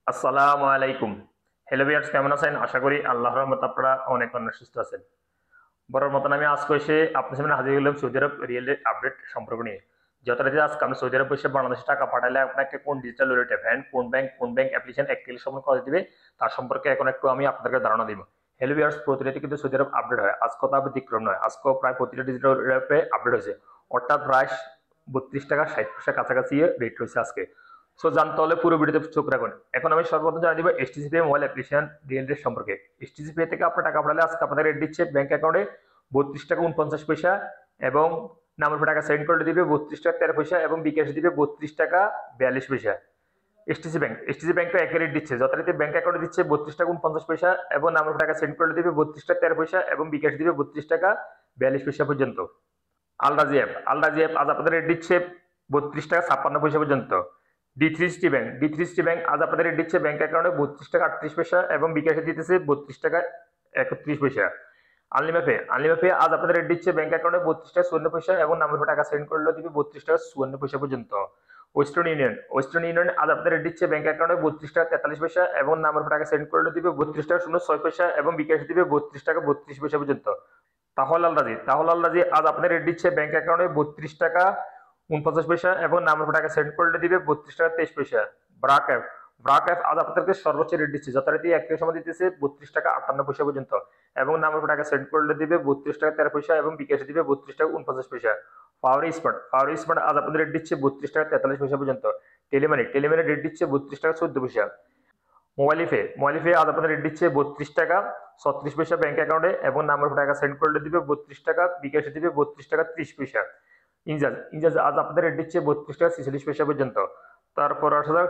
আসসালামু আলাইকুম। Hello viewers, কেমন আছেন? আশা করি আল্লাহর রহমতে আপনারা অনেক অনেক সুস্থ আছেন। বরাবর মতন আমি আজকে এসে আপনার সামনে হাজির হলাম সৌদি আরব রিয়েল আপডেট সম্পর্ক নিয়ে। যথারীতি আজকে আপনি সৌদি আরব বসে বাংলাদেশে টাকা পাঠালে আপনাকে কোন ডিজিটাল ওয়ালেট অ্যাপ, কোন ব্যাংক অ্যাপ্লিকেশন এক ক্লিক সময় করে দিবে, তার সম্পর্কে এখন একটু আমি আপনাদেরকে ধারণা দিব। হ্যালো ভিউয়ার্স, প্রতিনিয়ত কিন্তু সৌদি আরব আপডেট হয়। আজকে কথা ব্যতিক্রম নয়, আজকেও প্রায় প্রতিটা ডিজিটাল অ্যাপে আপডেট হয়েছে। অর্থাৎ প্রায় 32 টাকা 60 পয়সা কাছাকাছি রেট রয়েছে আজকে। সো জানতে হলে পুরো ভিডিওতে চোখ রাখুন। এখন আমি সর্বপ্রথম জানিয়ে দিব STC pay mobile application real rate সম্পর্কে। এসটিসি পে থেকে আপনার টাকা পাঠালে আজকে আপনাদের রেট দিচ্ছে ব্যাংক অ্যাকাউন্টে 32 টাকা 49 পয়সা, এবং নাম্বার টাকা সেন্ড করলে দিবে 32 টাকা 13 পয়সা, এবং বিকাশ দিবে 32 টাকা 42 পয়সা। এসটিসি ব্যাংক তো একই রেট দিচ্ছে, যথারীতি ব্যাংক অ্যাকাউন্টে দিচ্ছে 32 টাকা 49 পয়সা, এবং নাম্বার টাকা সেন্ড করলে দিবে 32 টাকা 13 পয়সা, এবং বিকাশ দিবে 32 টাকা 42 পয়সা পর্যন্ত। আলরাজি অ্যাপ আজ আপনাদের রেট দিচ্ছে 32 টাকা 56 পয়সা পর্যন্ত। ডি3সিটি ব্যাংক আজ আপনাদের রেট দিচ্ছে ব্যাংক অ্যাকাউন্টে 32 টাকা 38 পয়সা, এবং বিকাশে দিতেছে 32 টাকা 31 পয়সা। আনলিমাপে আজ আপনাদের রেট দিচ্ছে ব্যাংক অ্যাকাউন্টে 32 টাকা 54 পয়সা, এবং নাম্বার টাকা সেন্ড করলে দিবে 32 টাকা 54 পয়সা পর্যন্ত। ওয়েস্টার্ন ইউনিয়ন আজ আপনাদের রেট দিচ্ছে ব্যাংক অ্যাকাউন্টে 32 টাকা 43 পয়সা, এবং নাম্বার টাকা সেন্ড করলে দিবে 32 টাকা 06 পয়সা, এবং বিকাশ দিবে 32 টাকা 32 পয়সা পর্যন্ত। তাহলে আল রাজি আজ আপনাদের রেট দিচ্ছে ব্যাংক অ্যাকাউন্টে 32 টাকা 49 পয়সা, এবং নাম্বার টাকা সেন্ড করলে দিবে 32 টাকা 23 পয়সা। ব্রাক অ্যাপ আজ আপনাদেরকে সর্বোচ্চ রেট দিচ্ছে, যথারীতি এক সময় দিতেছে 32 টাকা 58 পয়সা পর্যন্ত, এবং নাম্বার টাকা সেন্ড করলে দিবে 32 টাকা 13 পয়সা, এবং বিকাশে দিবে 32 টাকা 49 পয়সা। পাওয়ার স্মার্ট আজ আপনাদের রেট দিচ্ছে 32 টাকা 43 পয়সা পর্যন্ত। টেলিমানি রেট দিচ্ছে 32 টাকা 14 পয়সা। মোবাইল ইফে আজ আপনাদের রেট দিচ্ছে 32 টাকা 36 পয়সা ব্যাংক অ্যাকাউন্টে, এবং নাম্বার টাকা সেন্ড করলে দিবে 32 টাকা, বিকাশে দিবে 32 টাকা 30 পয়সা। ইনজাজ আজ আপনাদের রেট দিচ্ছে 32 টাকা 46 পয়সা পর্যন্ত। তারপর আসলে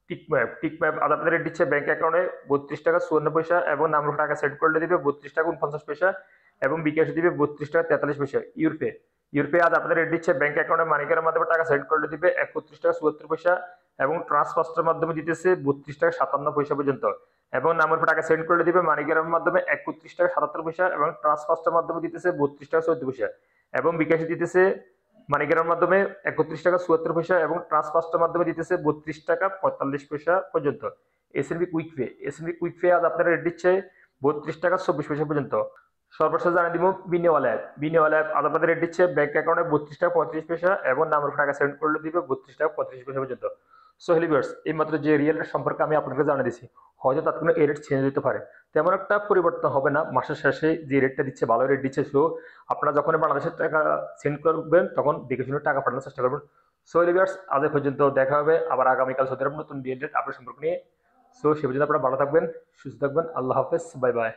টিকম্যাপ আজ আপনাদের রেট দিচ্ছে ব্যাংক অ্যাকাউন্টে 32 টাকা 54 পয়সা, এবং নাম্বার টাকা সেন্ড করলে দিবে 32 টাকা 49 পয়সা, এবং বিকাশে দিবে 32 টাকা 43 পয়সা। ইউরপে আজ আপনাদের রেট দিচ্ছে ব্যাংক অ্যাকাউন্টে মানিকের মাধ্যমে টাকা সেন্ড করলে দিবে 31 টাকা 74 পয়সা, এবং ট্রান্সফার্স্টের মাধ্যমে দিতেছে 32 টাকা 57 পয়সা পর্যন্ত, এবং নাম্বার টাকা সেন্ড করলে দিবে মানিকের মাধ্যমে 31 টাকা 77 পয়সা, এবং ট্রান্সফার্স্টের মাধ্যমে দিতেছে 32 টাকা 14 পয়সা, এবং বিকাশে দিতেছে মানিকের মাধ্যমে 31 টাকা 74 পয়সা, এবং ট্রান্সফার্স্টের মাধ্যমে দিতেছে 32 টাকা 45 পয়সা পর্যন্ত। এসএনবি কুইক পে আজ আপনারা রেট দিচ্ছে 32 টাকা 24 পয়সা পর্যন্ত। সর্বশেষ জানিয়ে দিব বিনিওয়ালা অ্যাপ আজ আপনাদের রেট দিচ্ছে ব্যাংক অ্যাকাউন্টে 32 টাকা 35 পয়সা, এবং নাম্বার টাকা সেন্ড করলে দিবে 32 টাকা 35 পয়সা পর্যন্ত। সো হেলিভার্স, এই মাত্র যে রিয়েল রেট সম্পর্কে আমি আপনাকে জানিয়ে দিচ্ছি, হয়তো তাৎক্ষণিক এই রেট চেঞ্জ হতে পারে, তেমন একটা পরিবর্তন হবে না। মাসের শেষে যে রেটটা দিচ্ছে ভালো রেট দিচ্ছে। সো আপনারা যখন বাংলাদেশের টাকা সেন্ড করবেন তখন দেখে শুনে টাকা পাঠানোর চেষ্টা করবেন। সো হেলিভার্স, আজ এ পর্যন্ত, দেখা হবে আবার আগামীকাল সৌদি আরব নতুন রিয়েল রেট আপডেট সম্পর্ক নিয়ে। সো সে পর্যন্ত আপনারা ভালো থাকবেন, সুস্থ থাকবেন। আল্লাহ হাফেজ, বাই বাই।